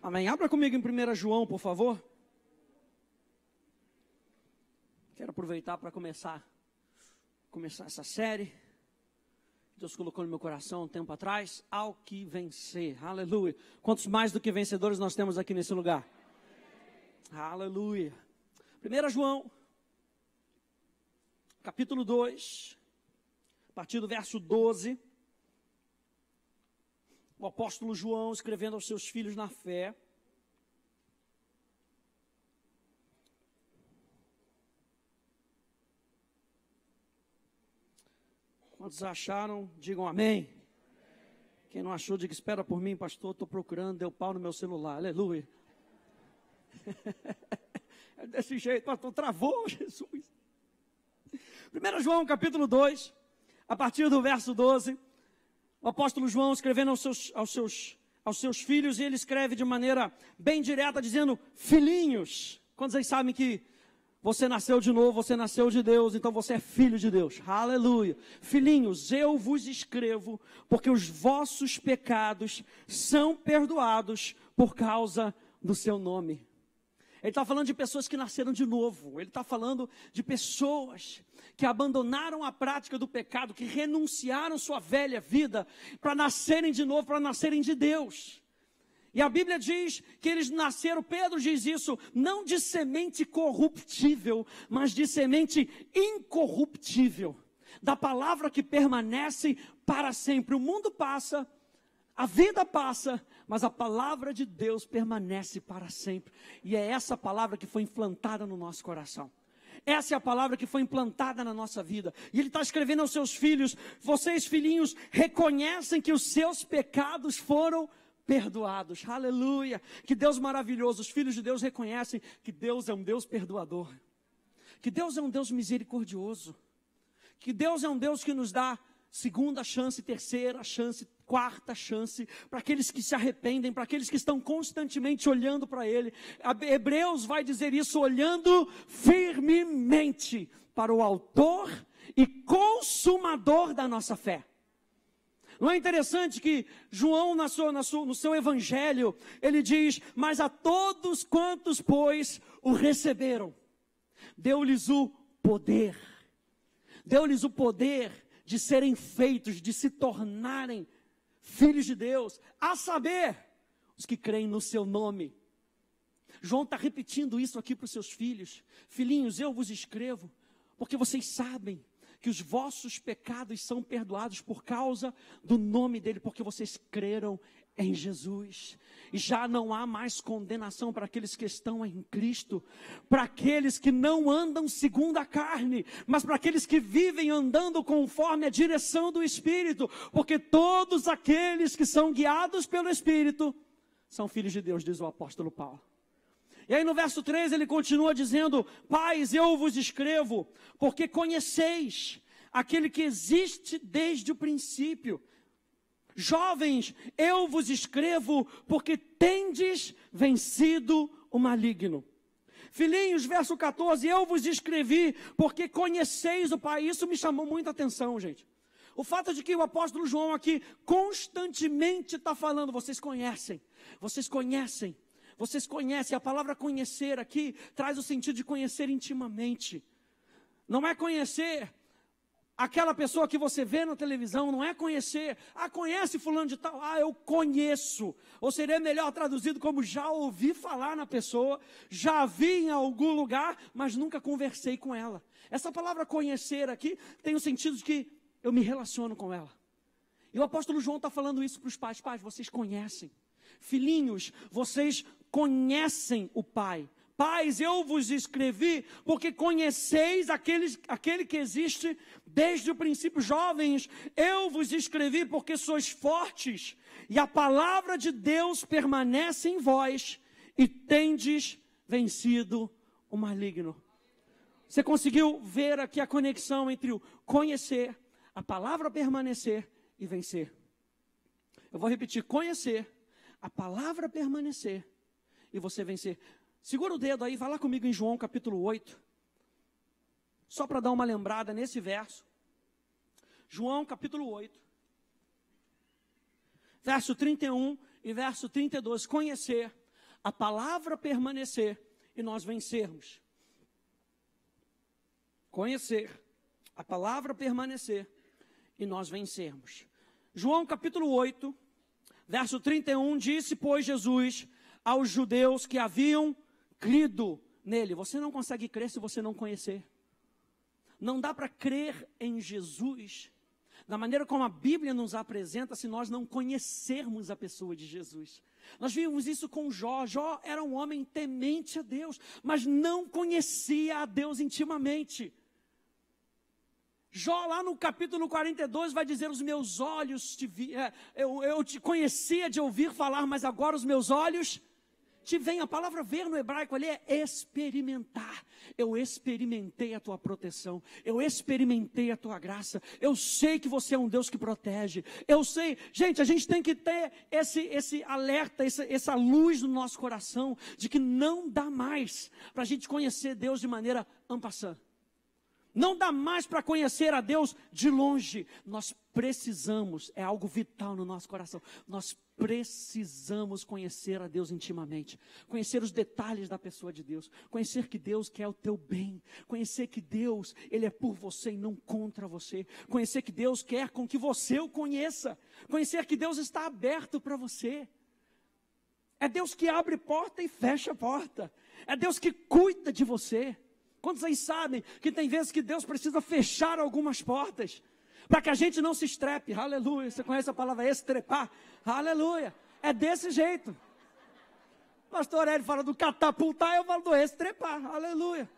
Amém. Abra comigo em 1 João, por favor. Quero aproveitar para começar essa série. Deus colocou no meu coração um tempo atrás. Ao que vencer. Aleluia. Quantos mais do que vencedores nós temos aqui nesse lugar? Aleluia. 1 João, capítulo 2, a partir do verso 12. O apóstolo João escrevendo aos seus filhos na fé. Quantos acharam, digam amém. Quem não achou, diga, espera por mim, pastor, estou procurando, deu pau no meu celular, aleluia. É desse jeito, pastor, travou, Jesus. 1 João, capítulo 2, a partir do verso 12, o apóstolo João escrevendo aos seus filhos, e ele escreve de maneira bem direta, dizendo, filhinhos. Quantos aí sabem que você nasceu de novo, você nasceu de Deus, então você é filho de Deus. Aleluia. Filhinhos, eu vos escrevo, porque os vossos pecados são perdoados por causa do seu nome. Ele está falando de pessoas que nasceram de novo. Ele está falando de pessoas que abandonaram a prática do pecado, que renunciaram sua velha vida para nascerem de novo, para nascerem de Deus. E a Bíblia diz que eles nasceram, Pedro diz isso, não de semente corruptível, mas de semente incorruptível. Da palavra que permanece para sempre. O mundo passa, a vida passa, mas a palavra de Deus permanece para sempre. E é essa palavra que foi implantada no nosso coração. Essa é a palavra que foi implantada na nossa vida. E ele está escrevendo aos seus filhos, vocês filhinhos, reconhecem que os seus pecados foram perdoados. Aleluia. Que Deus maravilhoso. Os filhos de Deus reconhecem que Deus é um Deus perdoador. Que Deus é um Deus misericordioso. Que Deus é um Deus que nos dá segunda chance, terceira chance, quarta chance, para aqueles que se arrependem, para aqueles que estão constantemente olhando para Ele. Hebreus vai dizer isso, olhando firmemente para o autor e consumador da nossa fé. Não é interessante que João, no seu evangelho, ele diz, mas a todos quantos, pois, o receberam, deu-lhes o poder. Deu-lhes o poder de serem feitos, de se tornarem filhos de Deus, a saber, os que creem no seu nome. João está repetindo isso aqui para os seus filhos. Filhinhos, eu vos escrevo, porque vocês sabem que os vossos pecados são perdoados por causa do nome dele, porque vocês creram em Jesus. E já não há mais condenação para aqueles que estão em Cristo, para aqueles que não andam segundo a carne, mas para aqueles que vivem andando conforme a direção do Espírito, porque todos aqueles que são guiados pelo Espírito são filhos de Deus, diz o apóstolo Paulo. E aí no verso 3 ele continua dizendo, pais, eu vos escrevo, porque conheceis aquele que existe desde o princípio. Jovens, eu vos escrevo, porque tendes vencido o maligno. Filhinhos, verso 14, eu vos escrevi, porque conheceis o Pai. Isso me chamou muita atenção, gente. O fato de que o apóstolo João aqui constantemente está falando, vocês conhecem. A palavra conhecer aqui traz o sentido de conhecer intimamente. Não é conhecer aquela pessoa que você vê na televisão, não é conhecer, conhece fulano de tal, eu conheço. Ou seria melhor traduzido como já ouvi falar na pessoa, já vi em algum lugar, mas nunca conversei com ela. Essa palavra conhecer aqui tem o sentido de que eu me relaciono com ela. E o apóstolo João está falando isso para os pais. Pais, vocês conhecem. Filhinhos, vocês conhecem o Pai. Pais, eu vos escrevi, porque conheceis aquele que existe desde o princípio. Jovens, eu vos escrevi, porque sois fortes, e a palavra de Deus permanece em vós, e tendes vencido o maligno. Você conseguiu ver aqui a conexão entre o conhecer, a palavra permanecer e vencer? Eu vou repetir, conhecer, a palavra permanecer e você vencer. Segura o dedo aí, vai lá comigo em João capítulo 8. Só para dar uma lembrada nesse verso. João capítulo 8. Verso 31 e verso 32. Conhecer. a palavra permanecer e nós vencermos. Conhecer, a palavra permanecer e nós vencermos. João capítulo 8, verso 31, disse, pois, Jesus aos judeus que haviam crido nele. Você não consegue crer se você não conhecer. Não dá para crer em Jesus da maneira como a Bíblia nos apresenta se nós não conhecermos a pessoa de Jesus. Nós vimos isso com Jó. Jó era um homem temente a Deus, mas não conhecia a Deus intimamente. Jó lá no capítulo 42 vai dizer, os meus olhos eu te conhecia de ouvir falar, mas agora os meus olhos te veem. A palavra ver no hebraico ali é experimentar. Eu experimentei a tua proteção, eu experimentei a tua graça, eu sei que você é um Deus que protege, eu sei. Gente, a gente tem que ter esse alerta, essa luz no nosso coração, de que não dá mais para a gente conhecer Deus de maneira en passant. Não dá mais para conhecer a Deus de longe. Nós precisamos, é algo vital no nosso coração, nós precisamos conhecer a Deus intimamente, conhecer os detalhes da pessoa de Deus, conhecer que Deus quer o teu bem, conhecer que Deus, Ele é por você e não contra você, conhecer que Deus quer com que você o conheça, conhecer que Deus está aberto para você. É Deus que abre porta e fecha a porta, é Deus que cuida de você. Quantos aí sabem que tem vezes que Deus precisa fechar algumas portas, para que a gente não se estrepe? Aleluia. Você conhece a palavra estrepar? Aleluia. É desse jeito. O pastor Hélio fala do catapultar, eu falo do estrepar. Aleluia.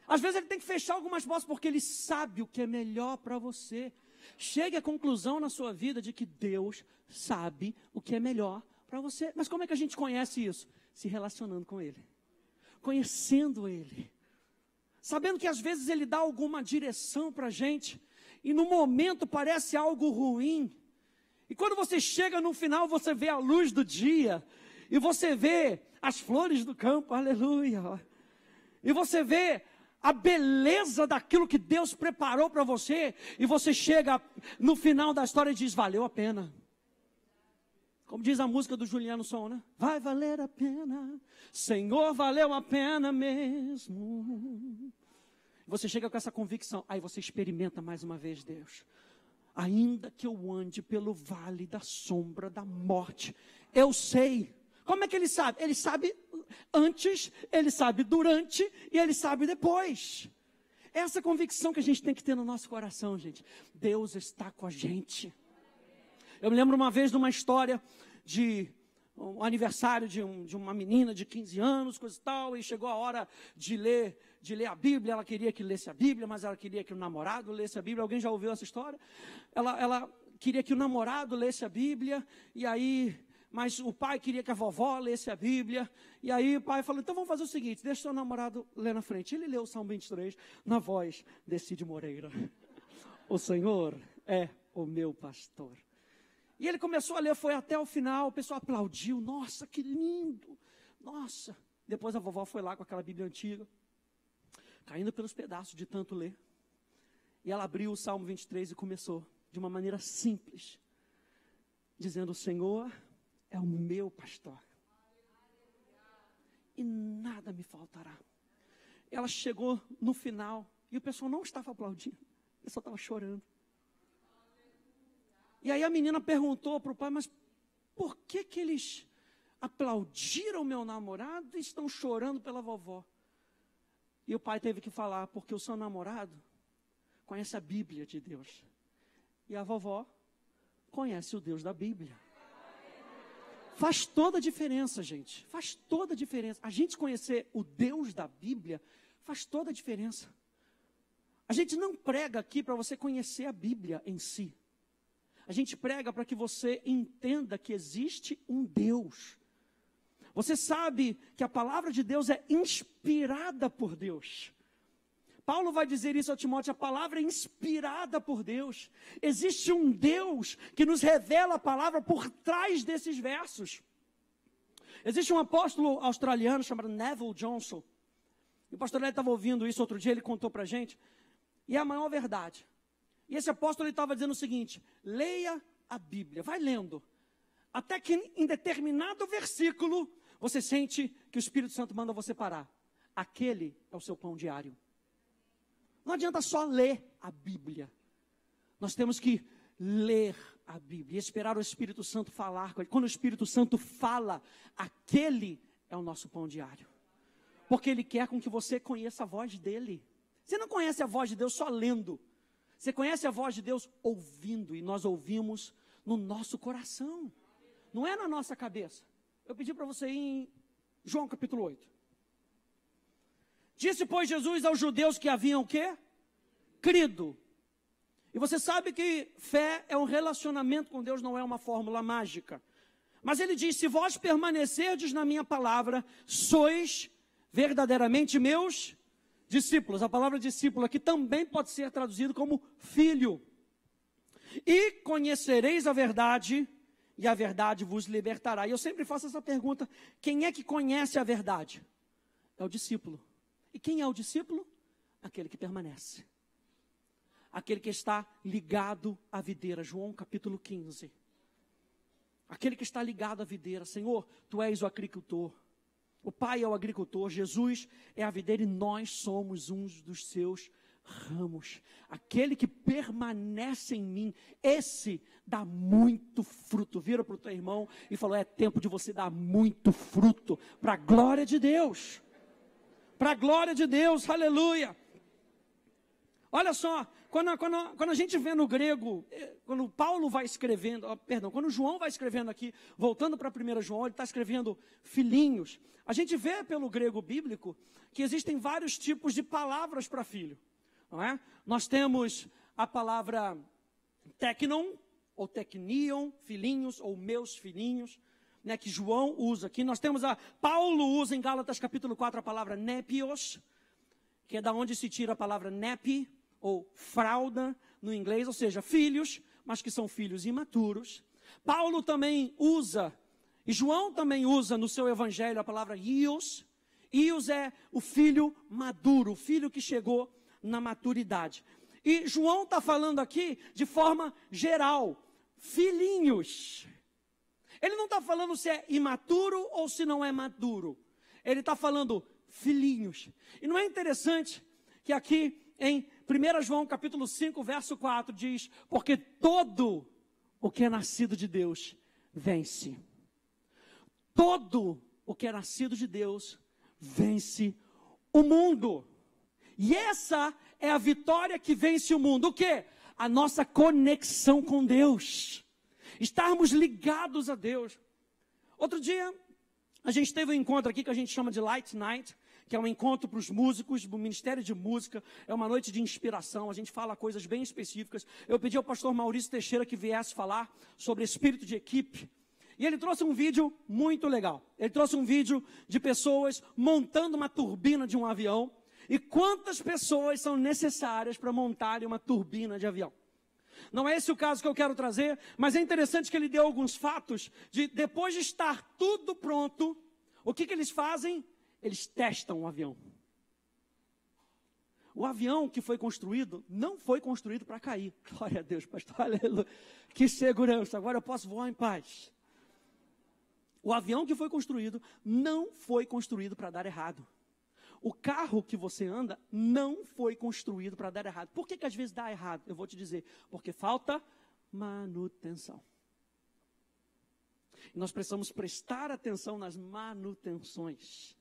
Às vezes ele tem que fechar algumas portas, porque ele sabe o que é melhor para você. Chegue à conclusão na sua vida de que Deus sabe o que é melhor para você. Mas como é que a gente conhece isso? Se relacionando com Ele, conhecendo Ele, sabendo que às vezes Ele dá alguma direção para a gente, e no momento parece algo ruim, e quando você chega no final, você vê a luz do dia, e você vê as flores do campo, aleluia, e você vê a beleza daquilo que Deus preparou para você, e você chega no final da história e diz, valeu a pena. Como diz a música do Juliano Som, né? Vai valer a pena, Senhor, valeu a pena mesmo. Você chega com essa convicção, aí você experimenta mais uma vez Deus. Ainda que eu ande pelo vale da sombra da morte, eu sei. Como é que Ele sabe? Ele sabe antes, Ele sabe durante e Ele sabe depois. Essa convicção que a gente tem que ter no nosso coração, gente. Deus está com a gente. Eu me lembro uma vez de uma história de um aniversário de uma menina de 15 anos, coisa e tal, e chegou a hora de ler a Bíblia. Ela queria que lesse a Bíblia, mas ela queria que o namorado lesse a Bíblia. Alguém já ouviu essa história? Ela queria que o namorado lesse a Bíblia, mas o pai queria que a vovó lesse a Bíblia, e aí o pai falou, então vamos fazer o seguinte, deixa o seu namorado ler na frente. Ele leu o Salmo 23, na voz de Cid Moreira. O Senhor é o meu pastor. E ele começou a ler, foi até o final, o pessoal aplaudiu, nossa, que lindo, nossa. Depois a vovó foi lá com aquela Bíblia antiga, caindo pelos pedaços de tanto ler. E ela abriu o Salmo 23 e começou, de uma maneira simples, dizendo, o Senhor é o meu pastor, e nada me faltará. Ela chegou no final, e o pessoal não estava aplaudindo, o pessoal estava chorando. E aí a menina perguntou para o pai, mas por que eles aplaudiram meu namorado e estão chorando pela vovó? E o pai teve que falar, porque o seu namorado conhece a Bíblia de Deus. E a vovó conhece o Deus da Bíblia. Faz toda a diferença, gente. Faz toda a diferença. A gente conhecer o Deus da Bíblia faz toda a diferença. A gente não prega aqui para você conhecer a Bíblia em si. A gente prega para que você entenda que existe um Deus. Você sabe que a palavra de Deus é inspirada por Deus. Paulo vai dizer isso a Timóteo, a palavra é inspirada por Deus. Existe um Deus que nos revela a palavra por trás desses versos. Existe um apóstolo australiano chamado Neville Johnson. E o pastor Hélio estava ouvindo isso outro dia, ele contou para a gente. E é a maior verdade. E esse apóstolo estava dizendo o seguinte, leia a Bíblia, vai lendo. Até que em determinado versículo, você sente que o Espírito Santo manda você parar. Aquele é o seu pão diário. Não adianta só ler a Bíblia. Nós temos que ler a Bíblia e esperar o Espírito Santo falar com ele. Quando o Espírito Santo fala, aquele é o nosso pão diário. Porque ele quer com que você conheça a voz dele. Você não conhece a voz de Deus só lendo. Você conhece a voz de Deus ouvindo. E nós ouvimos no nosso coração. Não é na nossa cabeça. Eu pedi para você ir em João capítulo 8. Disse, pois, Jesus aos judeus que haviam o quê? Crido. E você sabe que fé é um relacionamento com Deus, não é uma fórmula mágica. Mas ele diz, se vós permanecerdes na minha palavra, sois verdadeiramente meus discípulos. A palavra discípulo aqui também pode ser traduzido como filho. E conhecereis a verdade, e a verdade vos libertará. E eu sempre faço essa pergunta, quem é que conhece a verdade? É o discípulo. E quem é o discípulo? Aquele que permanece. Aquele que está ligado à videira. João capítulo 15. Aquele que está ligado à videira. Senhor, tu és o agricultor. O Pai é o agricultor. Jesus é a videira e nós somos uns dos seus ramos. Aquele que permanece em mim, esse dá muito fruto. Vira para o teu irmão e falou, é tempo de você dar muito fruto para a glória de Deus. Para a glória de Deus, aleluia. Olha só, quando a gente vê no grego, quando Paulo vai escrevendo, quando João vai escrevendo aqui, voltando para 1 João, ele está escrevendo filhinhos. A gente vê pelo grego bíblico que existem vários tipos de palavras para filho. Não é? Nós temos a palavra teknon, ou teknion, filhinhos, ou meus filhinhos. Né, que João usa aqui, nós temos Paulo usa em Gálatas capítulo 4 a palavra nepios, que é da onde se tira a palavra nepi, ou fralda no inglês, ou seja, filhos, mas que são filhos imaturos. Paulo também usa, e João também usa no seu evangelho a palavra ios. Ios é o filho maduro, o filho que chegou na maturidade. E João está falando aqui de forma geral, filhinhos. Ele não está falando se é imaturo ou se não é maduro. Ele está falando filhinhos. E não é interessante que aqui em 1 João capítulo 5, verso 4 diz, porque todo o que é nascido de Deus vence. Todo o que é nascido de Deus vence o mundo. E essa é a vitória que vence o mundo. O quê? A nossa conexão com Deus. Estarmos ligados a Deus. Outro dia, a gente teve um encontro aqui que a gente chama de Light Night, que é um encontro para os músicos, do Ministério de Música, é uma noite de inspiração, a gente fala coisas bem específicas. Eu pedi ao pastor Maurício Teixeira que viesse falar sobre espírito de equipe, e ele trouxe um vídeo muito legal. Ele trouxe um vídeo de pessoas montando uma turbina de um avião, e quantas pessoas são necessárias para montarem uma turbina de avião. Não é esse o caso que eu quero trazer, mas é interessante que ele deu alguns fatos de depois de estar tudo pronto, o que eles fazem? Eles testam o avião. O avião que foi construído, não foi construído para cair. Glória a Deus, pastor, aleluia. Que segurança, agora eu posso voar em paz. O avião que foi construído, não foi construído para dar errado. O carro que você anda não foi construído para dar errado. Por que às vezes dá errado? Eu vou te dizer, porque falta manutenção. E nós precisamos prestar atenção nas manutenções.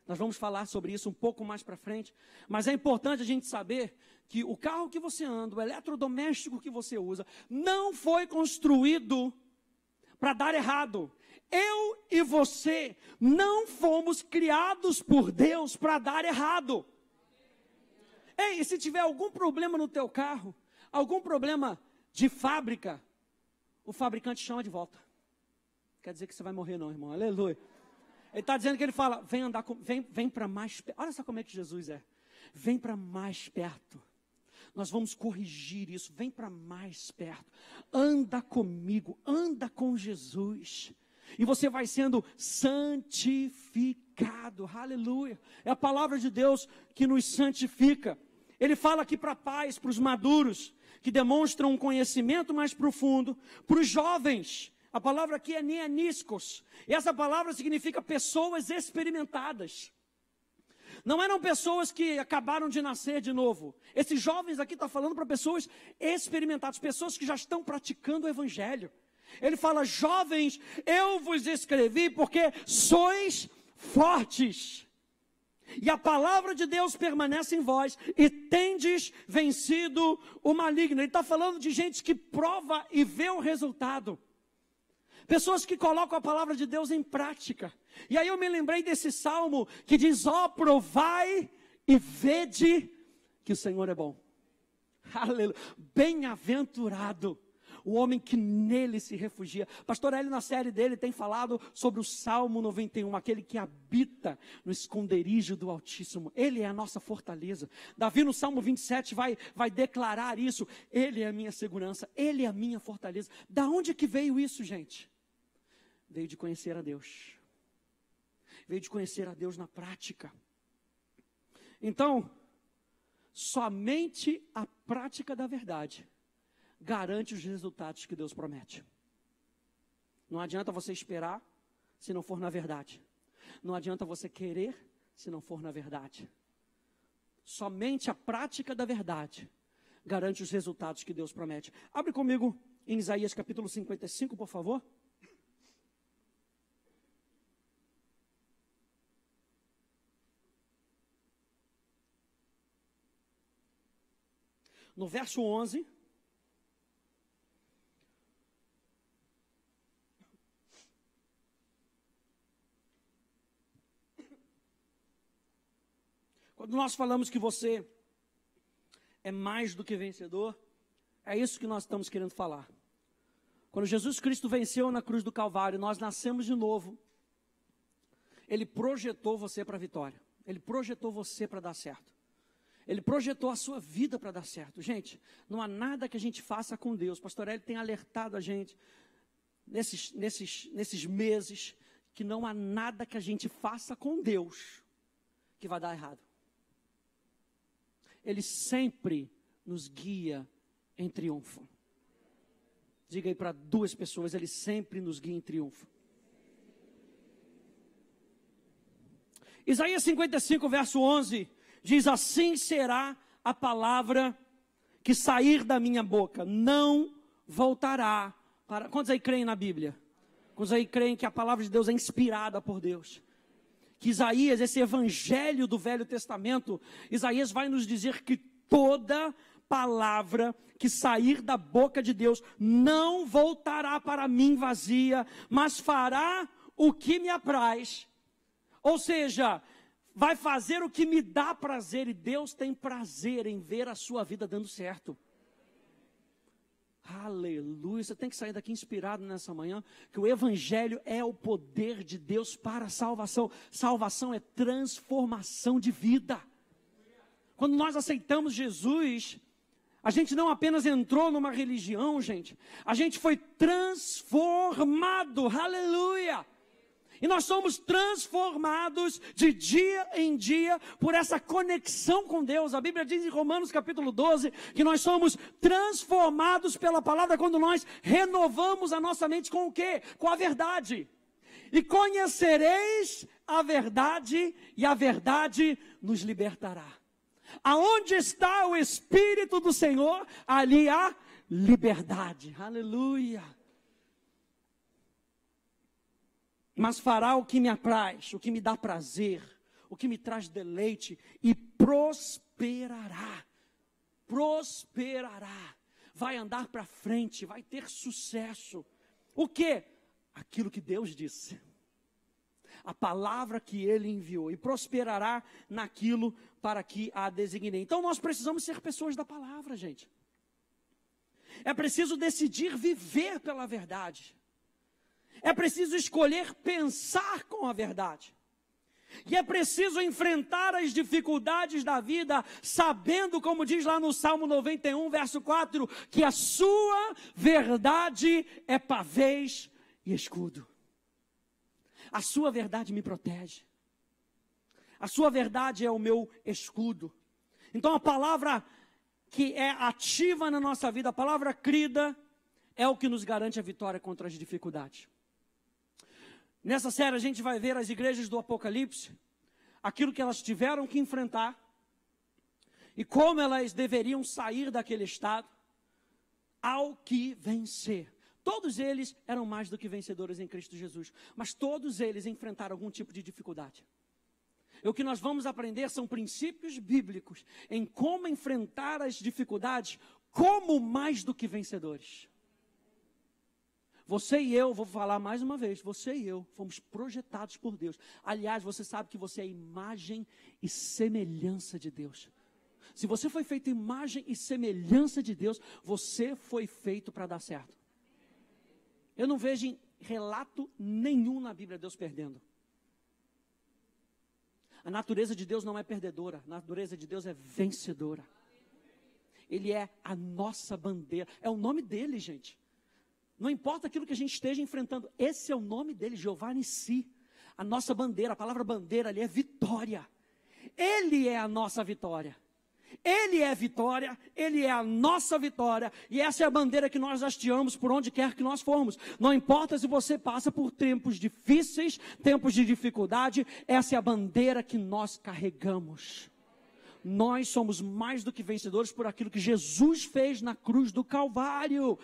Nós vamos falar sobre isso um pouco mais para frente, mas é importante a gente saber que o carro que você anda, o eletrodoméstico que você usa, não foi construído para dar errado. Eu e você não fomos criados por Deus para dar errado. Ei, e se tiver algum problema no teu carro, algum problema de fábrica, o fabricante chama de volta. Quer dizer que você vai morrer não, irmão, aleluia. Ele está dizendo que ele fala, vem para mais perto. Olha só como é que Jesus é. Vem para mais perto. Nós vamos corrigir isso, vem para mais perto. Anda comigo, anda com Jesus. E você vai sendo santificado, aleluia. É a palavra de Deus que nos santifica. Ele fala aqui para pais, para os maduros, que demonstram um conhecimento mais profundo. Para os jovens, A palavra aqui é neaniskos. E essa palavra significa pessoas experimentadas. Não eram pessoas que acabaram de nascer de novo. Esses jovens aqui estão falando para pessoas experimentadas, pessoas que já estão praticando o evangelho. Ele fala: jovens, eu vos escrevi porque sois fortes. E a palavra de Deus permanece em vós e tendes vencido o maligno. Ele está falando de gente que prova e vê o resultado. Pessoas que colocam a palavra de Deus em prática. E aí eu me lembrei desse salmo que diz: ó, provai e vede que o Senhor é bom. Aleluia. Bem-aventurado o homem que nele se refugia. Pastor Hélio, na série dele, tem falado sobre o Salmo 91, aquele que habita no esconderijo do Altíssimo. Ele é a nossa fortaleza. Davi, no Salmo 27, vai declarar isso. Ele é a minha segurança, ele é a minha fortaleza. Da onde que veio isso, gente? Veio de conhecer a Deus. Veio de conhecer a Deus na prática. Então, somente a prática da verdade garante os resultados que Deus promete. Não adianta você esperar se não for na verdade. Não adianta você querer se não for na verdade. Somente a prática da verdade garante os resultados que Deus promete. Abre comigo em Isaías capítulo 55, por favor. No verso 11... Quando nós falamos que você é mais do que vencedor, é isso que nós estamos querendo falar. Quando Jesus Cristo venceu na cruz do Calvário, nós nascemos de novo. Ele projetou você para a vitória. Ele projetou você para dar certo. Ele projetou a sua vida para dar certo. Gente, não há nada que a gente faça com Deus. Pastor Hélio tem alertado a gente nesses meses que não há nada que a gente faça com Deus que vai dar errado. Ele sempre nos guia em triunfo. Diga aí para duas pessoas: ele sempre nos guia em triunfo. Isaías 55, verso 11, diz: assim será a palavra que sair da minha boca, não voltará para... Quantos aí creem na Bíblia? Quantos aí creem que a palavra de Deus é inspirada por Deus? Que Isaías, esse evangelho do Velho Testamento, Isaías vai nos dizer que toda palavra que sair da boca de Deus não voltará para mim vazia, mas fará o que me apraz. Ou seja, vai fazer o que me dá prazer, e Deus tem prazer em ver a sua vida dando certo. Aleluia, você tem que sair daqui inspirado nessa manhã, que o evangelho é o poder de Deus para a salvação. Salvação é transformação de vida. Quando nós aceitamos Jesus, a gente não apenas entrou numa religião, gente, a gente foi transformado, aleluia. E nós somos transformados de dia em dia por essa conexão com Deus. A Bíblia diz em Romanos capítulo 12 que nós somos transformados pela palavra quando nós renovamos a nossa mente com o quê? Com a verdade. E conhecereis a verdade, e a verdade nos libertará. Aonde está o Espírito do Senhor, ali há liberdade. Aleluia. Mas fará o que me apraz, o que me dá prazer, o que me traz deleite, e prosperará. Prosperará. Vai andar para frente, vai ter sucesso. O quê? Aquilo que Deus disse. A palavra que Ele enviou. E prosperará naquilo para que a designei. Então nós precisamos ser pessoas da palavra, gente. É preciso decidir viver pela verdade. É preciso escolher pensar com a verdade. E é preciso enfrentar as dificuldades da vida, sabendo, como diz lá no Salmo 91, verso 4, que a sua verdade é pavês e escudo. A sua verdade me protege. A sua verdade é o meu escudo. Então a palavra que é ativa na nossa vida, a palavra crida, é o que nos garante a vitória contra as dificuldades. Nessa série a gente vai ver as igrejas do Apocalipse, aquilo que elas tiveram que enfrentar, e como elas deveriam sair daquele estado, ao que vencer. Todos eles eram mais do que vencedores em Cristo Jesus, mas todos eles enfrentaram algum tipo de dificuldade. E o que nós vamos aprender são princípios bíblicos em como enfrentar as dificuldades como mais do que vencedores. Você e eu, vou falar mais uma vez, você e eu fomos projetados por Deus. Aliás, você sabe que você é imagem e semelhança de Deus. Se você foi feito imagem e semelhança de Deus, você foi feito para dar certo. Eu não vejo relato nenhum na Bíblia Deus perdendo. A natureza de Deus não é perdedora, a natureza de Deus é vencedora. Ele é a nossa bandeira, é o nome dele, gente. Não importa aquilo que a gente esteja enfrentando, esse é o nome dele, Jeová Nissi. A nossa bandeira, a palavra bandeira ali é vitória. Ele é a nossa vitória. Ele é vitória, Ele é a nossa vitória, e essa é a bandeira que nós hasteamos por onde quer que nós formos. Não importa se você passa por tempos difíceis, tempos de dificuldade, essa é a bandeira que nós carregamos. Nós somos mais do que vencedores por aquilo que Jesus fez na cruz do Calvário.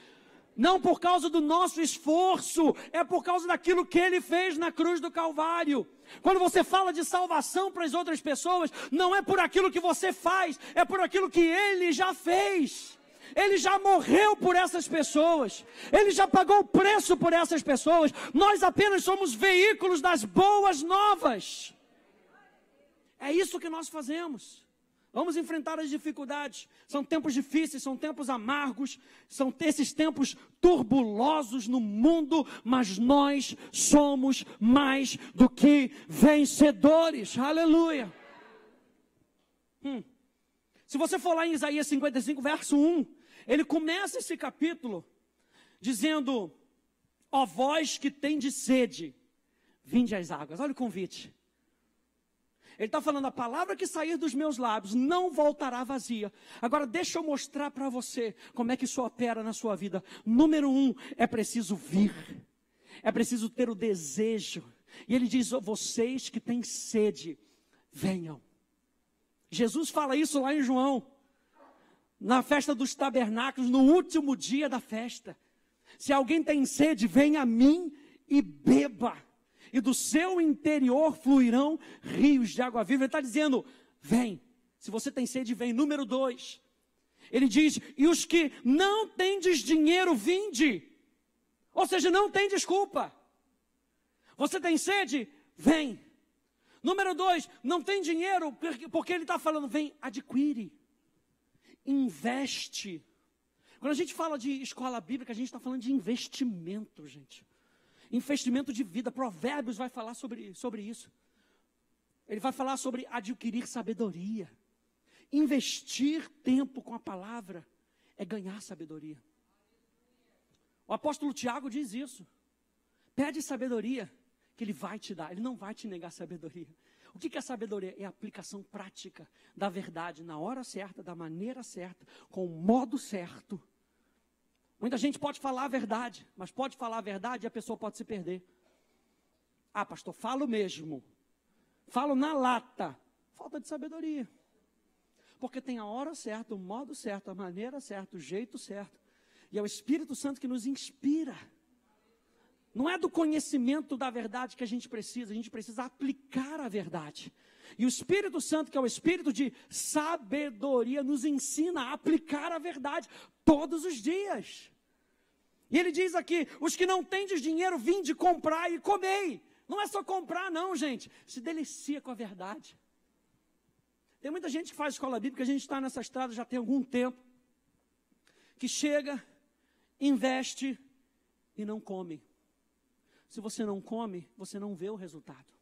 Não por causa do nosso esforço, é por causa daquilo que Ele fez na cruz do Calvário. Quando você fala de salvação para as outras pessoas, não é por aquilo que você faz, é por aquilo que Ele já fez. Ele já morreu por essas pessoas, Ele já pagou o preço por essas pessoas. Nós apenas somos veículos das boas novas. É isso que nós fazemos. Vamos enfrentar as dificuldades. São tempos difíceis, são tempos amargos, são esses tempos turbulosos no mundo, mas nós somos mais do que vencedores. Aleluia. Se você for lá em Isaías 55, verso 1, ele começa esse capítulo dizendo: ó vós que tendes sede, vinde às águas. Olha o convite. Ele está falando, a palavra que sair dos meus lábios não voltará vazia. Agora deixa eu mostrar para você como é que isso opera na sua vida. Número 1, é preciso vir. É preciso ter o desejo. E ele diz, vocês que têm sede, venham. Jesus fala isso lá em João, na festa dos tabernáculos, no último dia da festa. Se alguém tem sede, venha a mim e beba. E do seu interior fluirão rios de água viva. Ele está dizendo, vem. Se você tem sede, vem. Número 2, ele diz, e os que não tendes dinheiro, vinde. Ou seja, não tem desculpa. Você tem sede? Vem. Número 2, não tem dinheiro, porque ele está falando, vem, adquire. Investe. Quando a gente fala de escola bíblica, a gente está falando de investimento, gente. Investimento de vida. Provérbios vai falar sobre isso. Ele vai falar sobre adquirir sabedoria. Investir tempo com a palavra é ganhar sabedoria. O apóstolo Tiago diz isso. Pede sabedoria, que ele vai te dar. Ele não vai te negar sabedoria. O que é sabedoria? É a aplicação prática da verdade, na hora certa, da maneira certa, com o modo certo. Muita gente pode falar a verdade, mas pode falar a verdade e a pessoa pode se perder. Ah, pastor, falo mesmo. Falo na lata. Falta de sabedoria. Porque tem a hora certa, o modo certo, a maneira certa, o jeito certo. E é o Espírito Santo que nos inspira. Não é do conhecimento da verdade que a gente precisa aplicar a verdade. E o Espírito Santo, que é o Espírito de sabedoria, nos ensina a aplicar a verdade todos os dias. E ele diz aqui, os que não tendes dinheiro, vinde comprar e comei. Não é só comprar não, gente. Se delicia com a verdade. Tem muita gente que faz escola bíblica, a gente está nessa estrada já tem algum tempo, que chega, investe e não come. Se você não come, você não vê o resultado.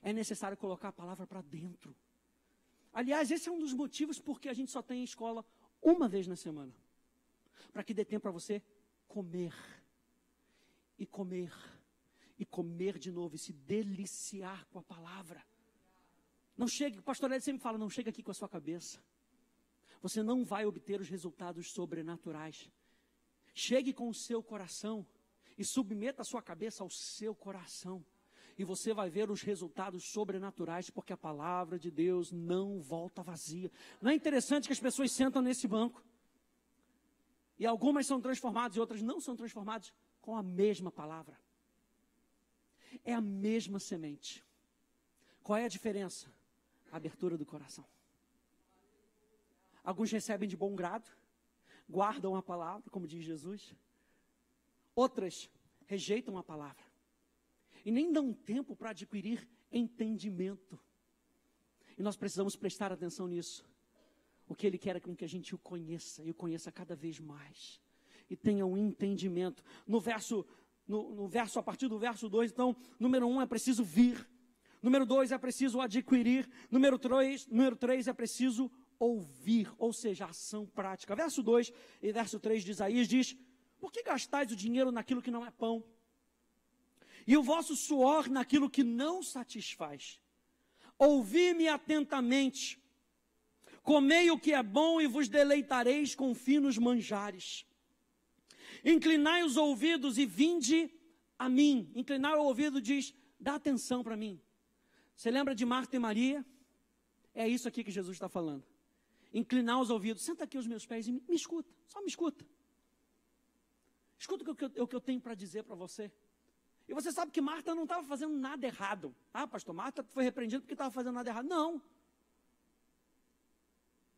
É necessário colocar a palavra para dentro. Aliás, esse é um dos motivos porque a gente só tem escola uma vez na semana. Para que dê tempo para você comer. E comer. E comer de novo. E se deliciar com a palavra. Não chegue, o pastor Ed sempre fala, não chega aqui com a sua cabeça. Você não vai obter os resultados sobrenaturais. Chegue com o seu coração e submeta a sua cabeça ao seu coração. E você vai ver os resultados sobrenaturais, porque a palavra de Deus não volta vazia. Não é interessante que as pessoas sentam nesse banco e algumas são transformadas e outras não são transformadas com a mesma palavra? É a mesma semente. Qual é a diferença? A abertura do coração. Alguns recebem de bom grado, guardam a palavra, como diz Jesus. Outras rejeitam a palavra e nem dão tempo para adquirir entendimento. E nós precisamos prestar atenção nisso. O que Ele quer é com que a gente o conheça, e o conheça cada vez mais. E tenha um entendimento. No verso, a partir do verso 2, então, número 1 é preciso vir. Número 2 é preciso adquirir. Número 3 é preciso ouvir, ou seja, ação prática. Verso 2 e verso 3 de Isaías diz: por que gastais o dinheiro naquilo que não é pão? E o vosso suor naquilo que não satisfaz? Ouvi-me atentamente, comei o que é bom e vos deleitareis com finos manjares. Inclinai os ouvidos e vinde a mim. Inclinar o ouvido diz, dá atenção para mim. Você lembra de Marta e Maria? É isso aqui que Jesus está falando. Inclinar os ouvidos, senta aqui aos meus pés e me escuta, só me escuta. Escuta o que eu tenho para dizer para você. E você sabe que Marta não estava fazendo nada errado. Ah, pastor, Marta foi repreendida porque estava fazendo nada errado. Não.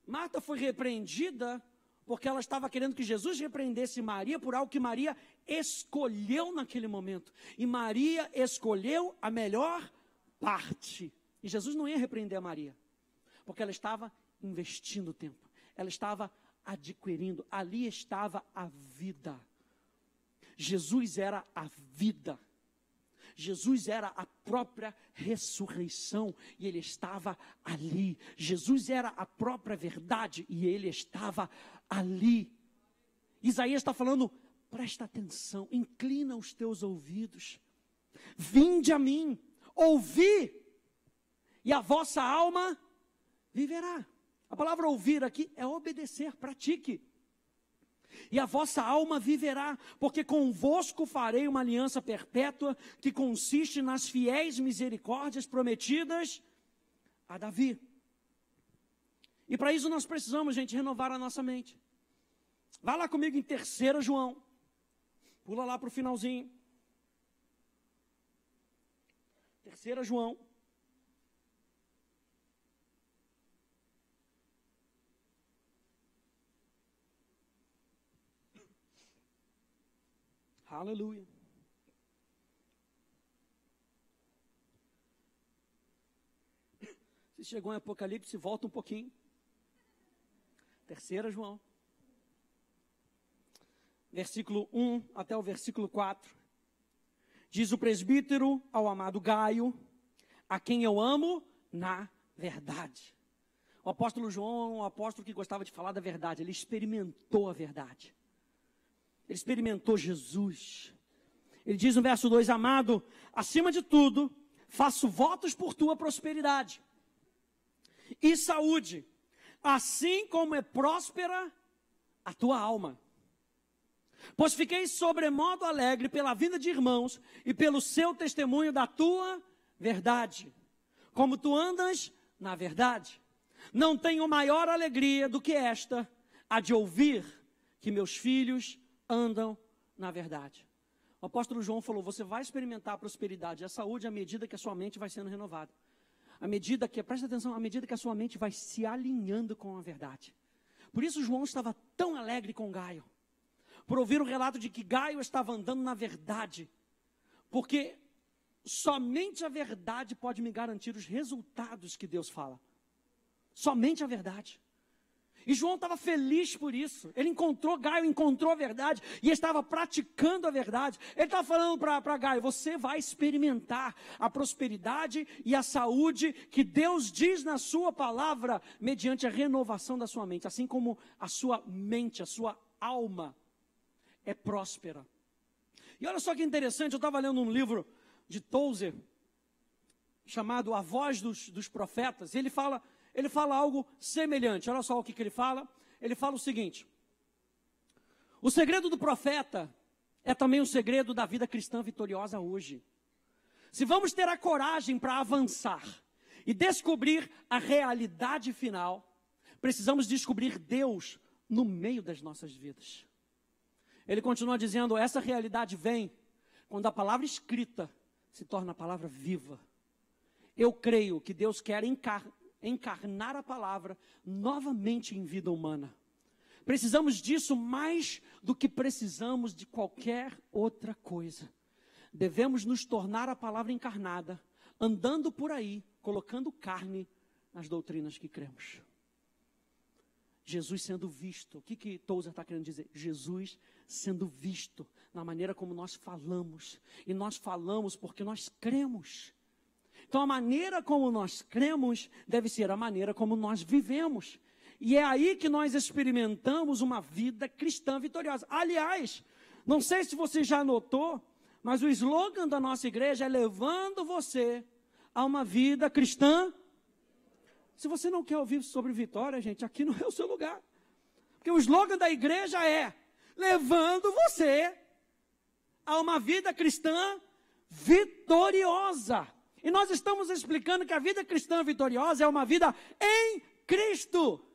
Marta foi repreendida porque ela estava querendo que Jesus repreendesse Maria por algo que Maria escolheu naquele momento. E Maria escolheu a melhor parte. E Jesus não ia repreender a Maria, porque ela estava investindo tempo. Ela estava adquirindo. Ali estava a vida. Jesus era a vida. Jesus era a própria ressurreição e Ele estava ali. Jesus era a própria verdade e Ele estava ali. Isaías está falando, presta atenção, inclina os teus ouvidos, vinde a mim, ouvi, e a vossa alma viverá. A palavra ouvir aqui é obedecer, pratique. E a vossa alma viverá, porque convosco farei uma aliança perpétua, que consiste nas fiéis misericórdias prometidas a Davi. E para isso nós precisamos, gente, renovar a nossa mente. Vá lá comigo em 3 João, pula lá para o finalzinho. 3 João. Aleluia. Se chegou em Apocalipse, volta um pouquinho. 3 João. Versículo 1 até o versículo 4. Diz o presbítero ao amado Gaio, a quem eu amo na verdade. O apóstolo João é um apóstolo que gostava de falar da verdade. Ele experimentou a verdade. Ele experimentou Jesus. Ele diz no verso 2, amado, acima de tudo, faço votos por tua prosperidade e saúde, assim como é próspera a tua alma. Pois fiquei sobremodo alegre pela vinda de irmãos e pelo seu testemunho da tua verdade. Como tu andas na verdade, não tenho maior alegria do que esta, a de ouvir que meus filhos andam na verdade. O apóstolo João falou, você vai experimentar a prosperidade e a saúde à medida que a sua mente vai sendo renovada. À medida que, presta atenção, à medida que a sua mente vai se alinhando com a verdade. Por isso João estava tão alegre com Gaio, por ouvir o relato de que Gaio estava andando na verdade, porque somente a verdade pode me garantir os resultados que Deus fala. Somente a verdade. E João estava feliz por isso. Ele encontrou Gaio, encontrou a verdade e estava praticando a verdade. Ele estava falando para Gaio, você vai experimentar a prosperidade e a saúde que Deus diz na sua palavra, mediante a renovação da sua mente, assim como a sua mente, a sua alma é próspera. E olha só que interessante, eu estava lendo um livro de Tozer, chamado A Voz dos Profetas, e ele fala algo semelhante. Olha só o que ele fala. Ele fala o seguinte: O segredo do profeta é também o segredo da vida cristã vitoriosa hoje. Se vamos ter a coragem para avançar e descobrir a realidade final, precisamos descobrir Deus no meio das nossas vidas. Ele continua dizendo, essa realidade vem quando a palavra escrita se torna a palavra viva. Eu creio que Deus quer encarnar a palavra novamente em vida humana. Precisamos disso mais do que precisamos de qualquer outra coisa. Devemos nos tornar a palavra encarnada, andando por aí, colocando carne nas doutrinas que cremos. Jesus sendo visto. O que Tozer está querendo dizer? Jesus sendo visto na maneira como nós falamos. E nós falamos porque nós cremos. Então a maneira como nós cremos deve ser a maneira como nós vivemos. E é aí que nós experimentamos uma vida cristã vitoriosa. Aliás, não sei se você já notou, mas o slogan da nossa igreja é levando você a uma vida cristã. Se você não quer ouvir sobre vitória, gente, aqui não é o seu lugar. Porque o slogan da igreja é levando você a uma vida cristã vitoriosa. E nós estamos explicando que a vida cristã vitoriosa é uma vida em Cristo.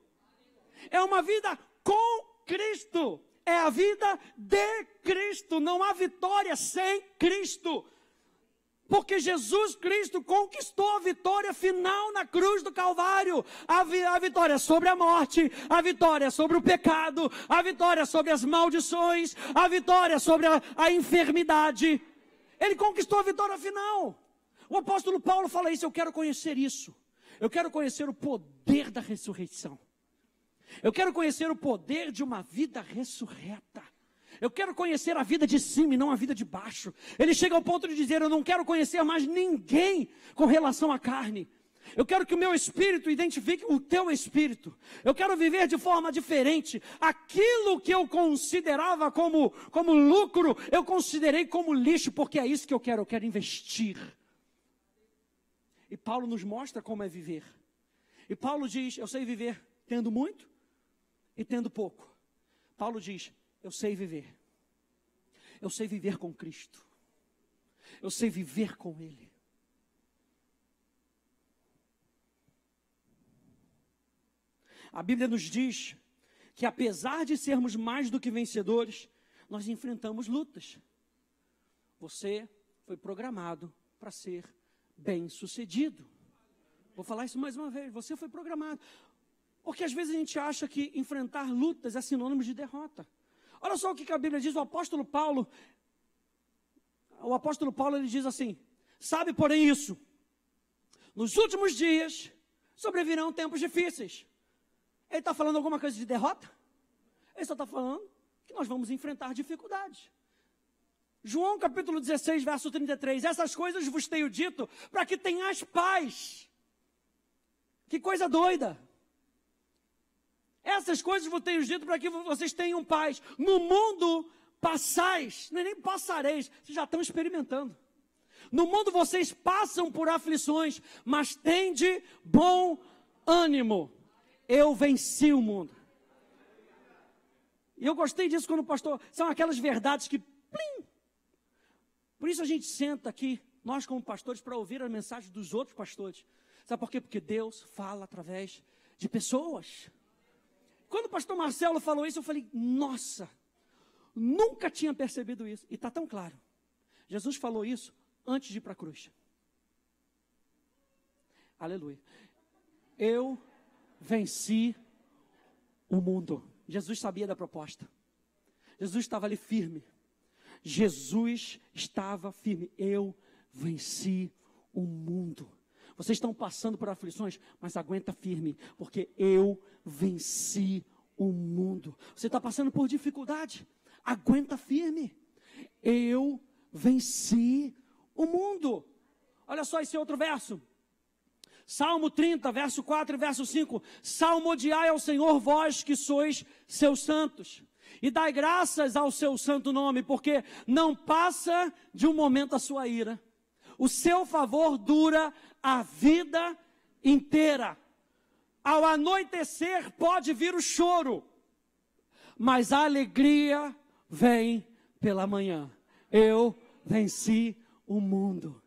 É uma vida com Cristo. É a vida de Cristo. Não há vitória sem Cristo. Porque Jesus Cristo conquistou a vitória final na cruz do Calvário. A vitória sobre a morte, a vitória sobre o pecado, a vitória sobre as maldições, a vitória sobre a enfermidade. Ele conquistou a vitória final. O apóstolo Paulo fala isso, eu quero conhecer isso. Eu quero conhecer o poder da ressurreição. Eu quero conhecer o poder de uma vida ressurreta. Eu quero conhecer a vida de cima e não a vida de baixo. Ele chega ao ponto de dizer, eu não quero conhecer mais ninguém com relação à carne. Eu quero que o meu espírito identifique o teu espírito. Eu quero viver de forma diferente. Aquilo que eu considerava como lucro, eu considerei como lixo, porque é isso que eu quero investir. E Paulo nos mostra como é viver. E Paulo diz, eu sei viver tendo muito e tendo pouco. Paulo diz, eu sei viver. Eu sei viver com Cristo. Eu sei viver com Ele. A Bíblia nos diz que apesar de sermos mais do que vencedores, nós enfrentamos lutas. Você foi programado para ser bem-sucedido. Vou falar isso mais uma vez. Você foi programado. Porque às vezes a gente acha que enfrentar lutas é sinônimo de derrota. Olha só o que a Bíblia diz, o apóstolo Paulo ele diz assim, sabe porém isso, nos últimos dias sobrevirão tempos difíceis. Ele está falando alguma coisa de derrota? Ele só está falando que nós vamos enfrentar dificuldades. João capítulo 16, verso 33, essas coisas vos tenho dito para que tenhais paz. Que coisa doida. Essas coisas vos tenho dito para que vocês tenham paz. No mundo passais, nem passareis, vocês já estão experimentando. No mundo vocês passam por aflições, mas tende bom ânimo. Eu venci o mundo. E eu gostei disso quando o pastor, são aquelas verdades que, plim. Por isso a gente senta aqui, nós como pastores, para ouvir a mensagem dos outros pastores. Sabe por quê? Porque Deus fala através de pessoas. Quando o pastor Marcelo falou isso, eu falei, nossa, nunca tinha percebido isso. E está tão claro. Jesus falou isso antes de ir para a cruz. Aleluia. Eu venci o mundo. Jesus sabia da proposta. Jesus estava ali firme. Jesus estava firme. Eu venci o mundo. Vocês estão passando por aflições, mas aguenta firme, porque eu venci o mundo. Você está passando por dificuldade, aguenta firme. Eu venci o mundo. Olha só esse outro verso. Salmo 30, verso 4 e verso 5. Salmodiai ao Senhor, vós que sois seus santos, e dai graças ao seu santo nome, porque não passa de um momento a sua ira. O seu favor dura a vida inteira. Ao anoitecer pode vir o choro, mas a alegria vem pela manhã. Eu venci o mundo.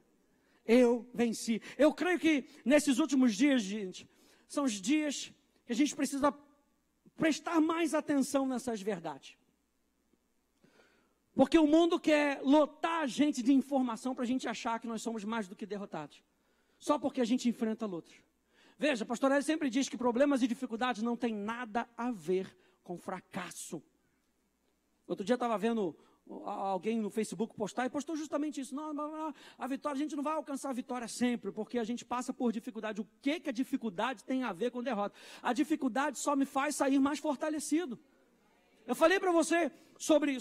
Eu venci. Eu creio que nesses últimos dias, gente, são os dias que a gente precisa prestar mais atenção nessas verdades. Porque o mundo quer lotar a gente de informação para a gente achar que nós somos mais do que derrotados. Só porque a gente enfrenta lutas. Veja, pastor Hélio sempre diz que problemas e dificuldades não têm nada a ver com fracasso. Outro dia eu estava vendo alguém no Facebook postar e postou justamente isso. Não, a vitória, a gente não vai alcançar a vitória sempre, porque a gente passa por dificuldade. O que a dificuldade tem a ver com derrota? A dificuldade só me faz sair mais fortalecido. Eu falei para você sobre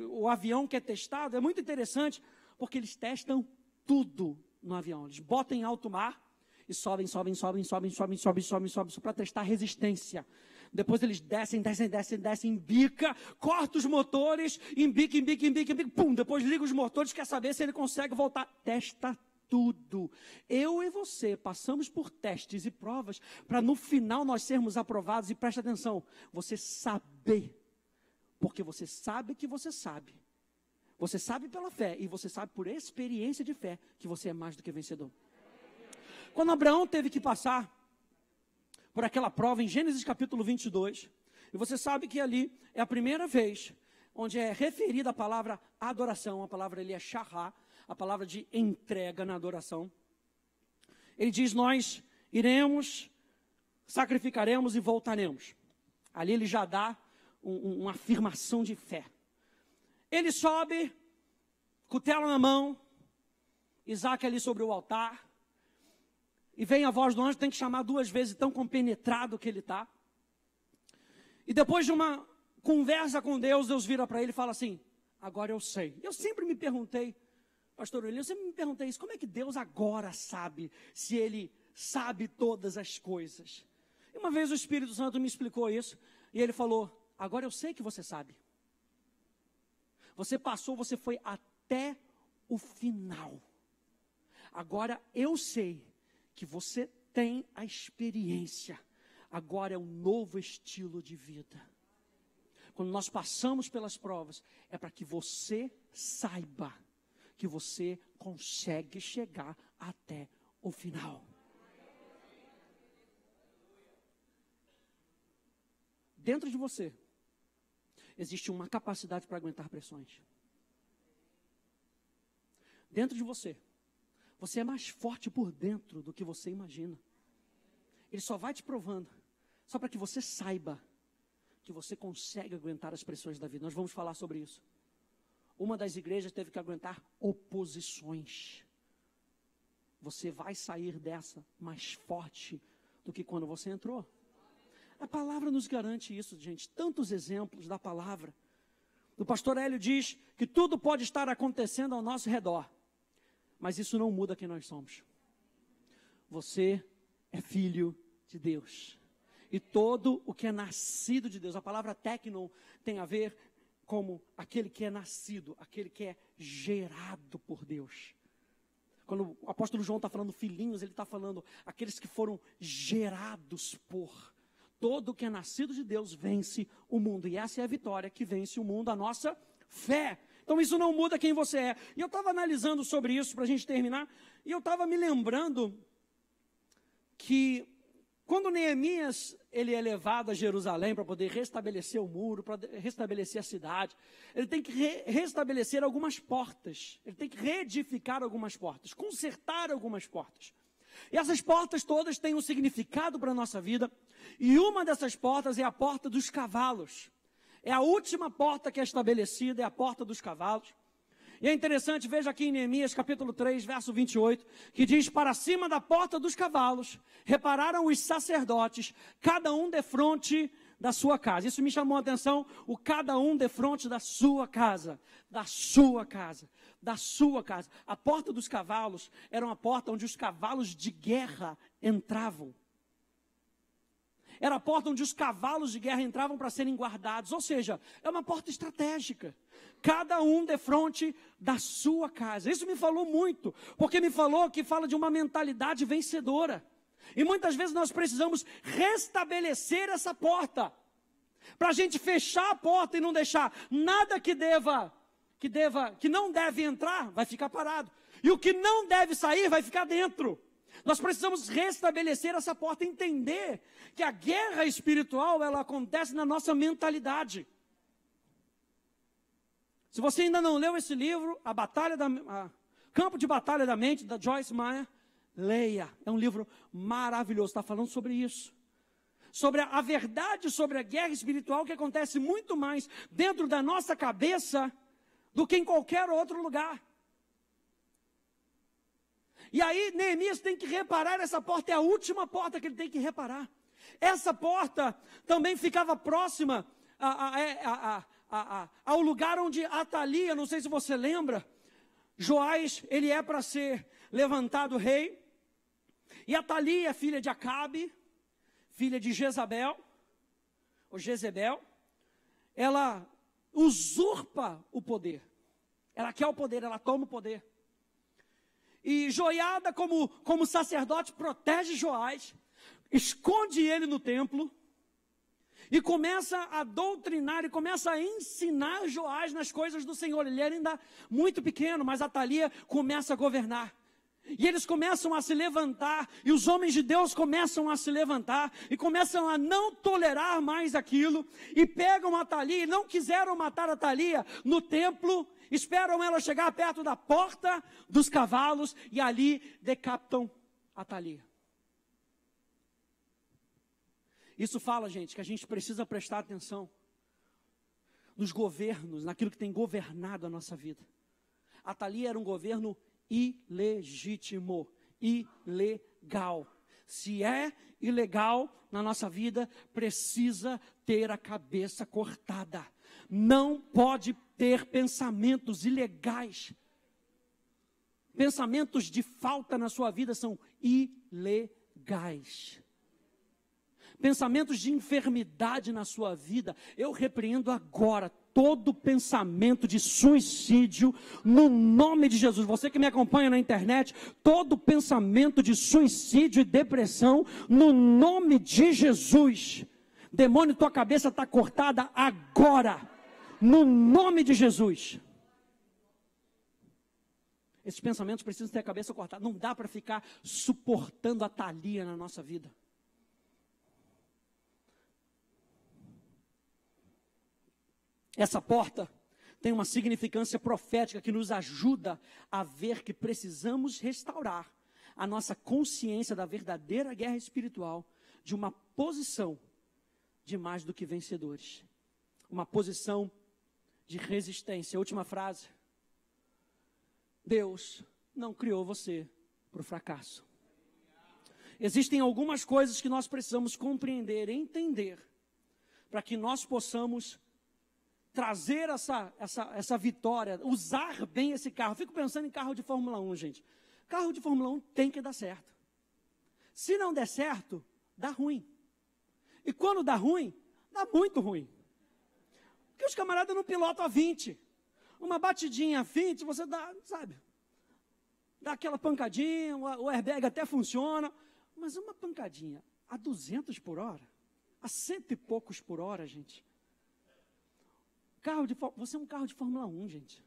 o avião que é testado. É muito interessante, porque eles testam tudo no avião. Eles botam em alto mar e sobem para testar resistência. Depois eles descem, embica, corta os motores, embica, pum, depois liga os motores, quer saber se ele consegue voltar. Testa tudo. Eu e você passamos por testes e provas para no final nós sermos aprovados. E preste atenção, você saber, porque você sabe que você sabe. Você sabe pela fé e você sabe por experiência de fé que você é mais do que vencedor. Quando Abraão teve que passar por aquela prova em Gênesis capítulo 22, e você sabe que ali é a primeira vez onde é referida a palavra adoração, a palavra ali é shahá, a palavra de entrega na adoração. Ele diz, nós iremos, sacrificaremos e voltaremos. Ali ele já dá uma afirmação de fé. Ele sobe, cutelo na mão, Isaac ali sobre o altar, e vem a voz do anjo, tem que chamar 2 vezes, tão compenetrado que ele está. E depois de uma conversa com Deus, Deus vira para ele e fala assim, agora eu sei. Eu sempre me perguntei, pastor William, eu sempre me perguntei isso, como é que Deus agora sabe, se ele sabe todas as coisas? E uma vez o Espírito Santo me explicou isso, e ele falou, agora eu sei que você sabe. Você passou, você foi até o final. Agora eu sei que você tem a experiência. Agora é um novo estilo de vida. Quando nós passamos pelas provas, é para que você saiba que você consegue chegar até o final. Dentro de você, existe uma capacidade para aguentar pressões. Dentro de você, você é mais forte por dentro do que você imagina. Ele só vai te provando, só para que você saiba que você consegue aguentar as pressões da vida. Nós vamos falar sobre isso. Uma das igrejas teve que aguentar oposições. Você vai sair dessa mais forte do que quando você entrou. A palavra nos garante isso, gente. Tantos exemplos da palavra. O pastor Hélio diz que tudo pode estar acontecendo ao nosso redor, mas isso não muda quem nós somos. Você é filho de Deus. E todo o que é nascido de Deus, a palavra teknon tem a ver como aquele que é nascido, aquele que é gerado por Deus. Quando o apóstolo João está falando filhinhos, ele está falando aqueles que foram gerados por. Todo o que é nascido de Deus vence o mundo. E essa é a vitória que vence o mundo, a nossa fé. Então isso não muda quem você é. E eu estava analisando sobre isso para a gente terminar. E eu estava me lembrando que quando Neemias ele é levado a Jerusalém para poder restabelecer o muro, para restabelecer a cidade, ele tem que restabelecer algumas portas. Ele tem que reedificar algumas portas, consertar algumas portas. E essas portas todas têm um significado para a nossa vida. E uma dessas portas é a porta dos cavalos. É a última porta que é estabelecida, é a porta dos cavalos. E é interessante, veja aqui em Neemias capítulo 3, verso 28, que diz, para cima da porta dos cavalos, repararam os sacerdotes, cada um defronte da sua casa. Isso me chamou a atenção, o cada um defronte da sua casa, da sua casa, da sua casa. A porta dos cavalos era uma porta onde os cavalos de guerra entravam. Era a porta onde os cavalos de guerra entravam para serem guardados. Ou seja, é uma porta estratégica. Cada um defronte da sua casa. Isso me falou muito, porque me falou que fala de uma mentalidade vencedora. E muitas vezes nós precisamos restabelecer essa porta. para a gente fechar a porta e não deixar nada que não deve entrar, vai ficar parado. E o que não deve sair, vai ficar dentro. Nós precisamos restabelecer essa porta, entender que a guerra espiritual, ela acontece na nossa mentalidade. Se você ainda não leu esse livro, Campo de Batalha da Mente, da Joyce Meyer, leia. É um livro maravilhoso, está falando sobre isso. Sobre a verdade, sobre a guerra espiritual, que acontece muito mais dentro da nossa cabeça do que em qualquer outro lugar. E aí Neemias tem que reparar, essa porta é a última porta que ele tem que reparar. Essa porta também ficava próxima ao lugar onde Atalia, não sei se você lembra, Joás, ele é para ser levantado rei, e Atalia, filha de Acabe, filha de Jezabel, ela usurpa o poder, ela quer o poder, ela toma o poder, e Joiada, como sacerdote, protege Joás, esconde ele no templo, e começa a doutrinar, e começa a ensinar Joás nas coisas do Senhor. Ele era ainda muito pequeno, mas Atalia começa a governar. E eles começam a se levantar, e os homens de Deus começam a se levantar, e começam a não tolerar mais aquilo, e pegam Atalia, e não quiseram matar Atalia no templo, esperam ela chegar perto da porta dos cavalos, e ali decapitam Atalia. Isso fala, gente, que a gente precisa prestar atenção nos governos, naquilo que tem governado a nossa vida. Atalia era um governo ilegítimo, ilegal. Se é ilegal na nossa vida, precisa ter a cabeça cortada. Não pode ter pensamentos ilegais. Pensamentos de falta na sua vida são ilegais. Pensamentos de enfermidade na sua vida, eu repreendo agora todo pensamento de suicídio no nome de Jesus. Você que me acompanha na internet, todo pensamento de suicídio e depressão no nome de Jesus. Demônio, tua cabeça está cortada agora, no nome de Jesus. Esses pensamentos precisam ter a cabeça cortada. Não dá para ficar suportando a Atalia na nossa vida. Essa porta tem uma significância profética que nos ajuda a ver que precisamos restaurar a nossa consciência da verdadeira guerra espiritual, de uma posição de mais do que vencedores, uma posição de resistência. Última frase: Deus não criou você para o fracasso. Existem algumas coisas que nós precisamos compreender, entender, para que nós possamos trazer essa vitória, usar bem esse carro. Fico pensando em carro de Fórmula 1, gente. Carro de Fórmula 1 tem que dar certo. Se não der certo, dá ruim. E quando dá ruim, dá muito ruim. Porque os camaradas não pilotam a 20. Uma batidinha a 20, você dá, sabe, dá aquela pancadinha, o airbag até funciona, mas uma pancadinha a 200 por hora, a 100 e poucos por hora, gente. Você é um carro de Fórmula 1, gente.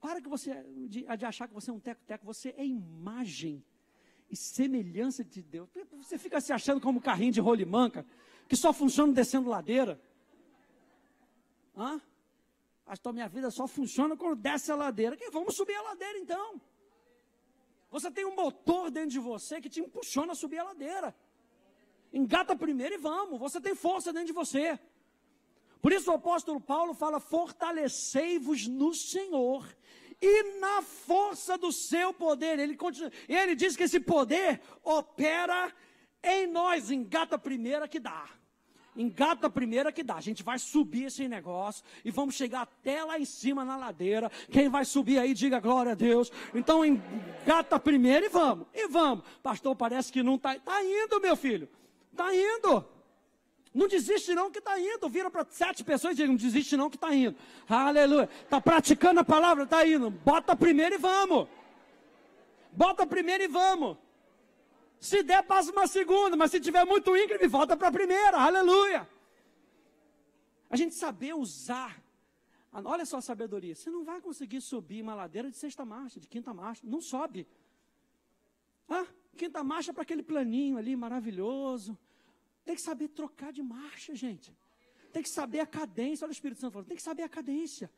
Para de achar que você é um teco-teco. Você é imagem e semelhança de Deus. Você fica se achando como um carrinho de rolimã, que só funciona descendo ladeira. Acho que a minha vida só funciona quando desce a ladeira. Vamos subir a ladeira então. Você tem um motor dentro de você que te impulsiona a subir a ladeira. Engata primeiro e vamos. Você tem força dentro de você. Por isso o apóstolo Paulo fala: fortalecei-vos no Senhor e na força do seu poder. Ele diz que esse poder opera em nós. Engata a primeira que dá. Engata a primeira que dá. A gente vai subir esse negócio e vamos chegar até lá em cima na ladeira. Quem vai subir aí, diga glória a Deus. Então engata a primeira e vamos. E vamos. Pastor, parece que não está. Está indo, meu filho. Está indo. Não desiste não que está indo. Vira para 7 pessoas e diga: não desiste não que está indo. Aleluia. Está praticando a palavra, está indo. Bota primeiro e vamos. Bota primeiro e vamos. Se der, passa uma segunda. Mas se tiver muito íngreme, volta para a primeira. Aleluia. A gente saber usar. Olha só a sabedoria. Você não vai conseguir subir uma ladeira de 6ª marcha, de 5ª marcha. Não sobe. Ah, 5ª marcha para aquele planinho ali maravilhoso. Tem que saber trocar de marcha, gente. Tem que saber a cadência. Olha o Espírito Santo falando. Tem que saber a cadência.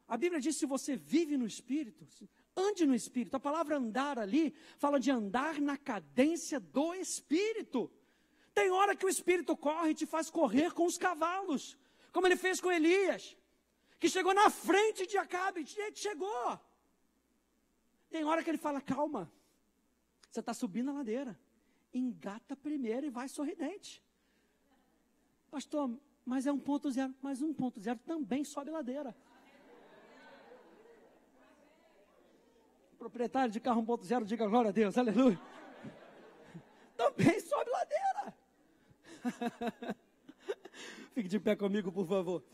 A Bíblia diz, se você vive no Espírito, ande no Espírito. A palavra andar ali fala de andar na cadência do Espírito. Tem hora que o Espírito corre e te faz correr com os cavalos. Como ele fez com Elias. Que chegou na frente de Acabe. Gente, chegou. Tem hora que ele fala, calma. Você está subindo a ladeira. Engata primeiro e vai sorridente. Pastor, mas é 1.0. Mas 1.0 também sobe ladeira. Proprietário de carro 1.0, diga glória a Deus, aleluia. Também sobe ladeira. Fique de pé comigo, por favor.